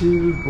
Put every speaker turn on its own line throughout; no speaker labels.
15 15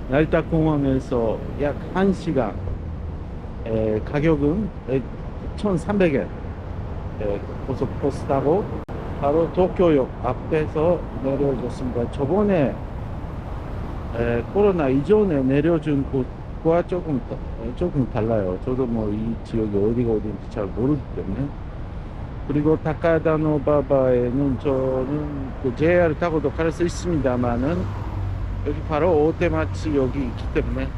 成田공항에서 약 1시간 가격은 1,300엔 고속버스 타고 바로 도쿄역 앞에서 내려줬습니다. 저번에 코로나 이전에 내려준 곳과 조금 달라요. 저도 뭐 이 지역이 어디가 어딘지 잘 모르기 때문에. 그리고 타카다노바바에는 저는 그 JR 타고도 갈 수 있습니다만은 여기 바로 오테마치역이 있기 때문에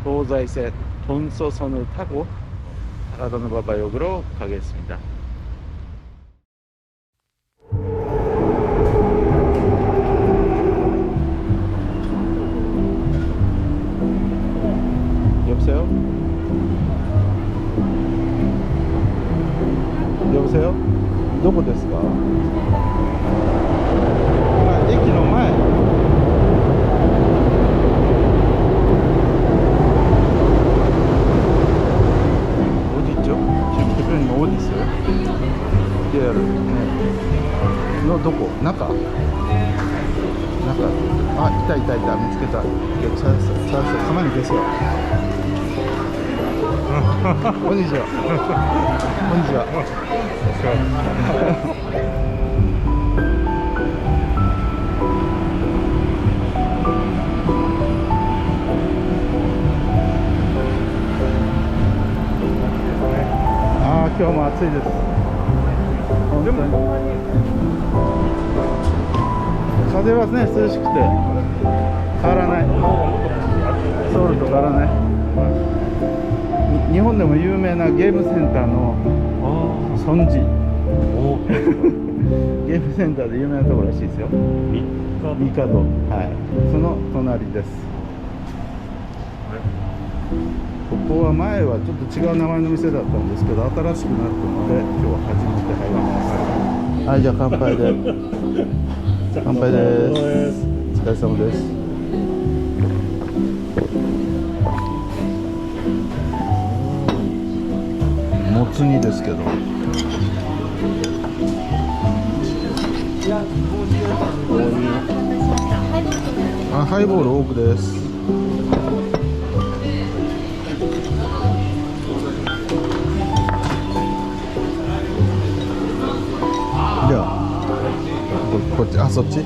도자이센 돈소선을 타고 타카다노바바역으로 가겠습니다. 여보세요? 여보세요? どこですか? 駅の前. 어디 있죠? 지금 대표님 어디 있어요? JR. 네. 너 どこ? 中? 中. 아, 있다. 見つけた. 찾았어. 가만히 계세요. こんにちは. こんにちは. 아, 今日も暑いです。本当に風はね、涼しくて変わらない。ソウルと変わらない。日本でも有名なゲームセンターのソンジゲームセンターで有名なところらしいですよ。ミカド、はい、その隣です。ここは前はちょっと違う名前の店だったんですけど、新しくなったので今日は初めて入ります。はい、じゃあ乾杯で乾杯です。お疲れ様です。もつ煮ですけど、
ハイボール多くです。じゃあこっち、あ、そっち。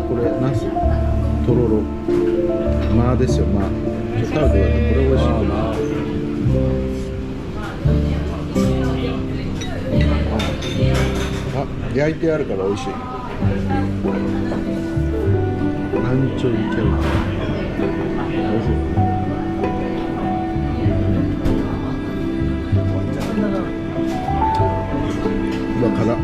これナスとろろまあですよ。まあちょっと食べてください。これ美味しい。あ、焼いてあるから美味しい。アンチョビキャベツ美味しい。うわ、辛っ。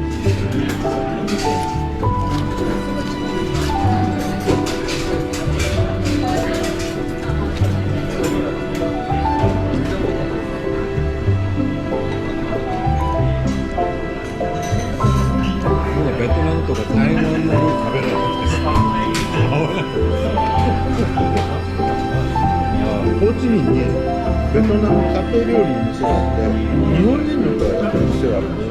ベトナムとか台湾の料理食べられたんですか？
ホーチミンにベトナム家庭料理の店があって、日本人の人がやってる店があるんですよ。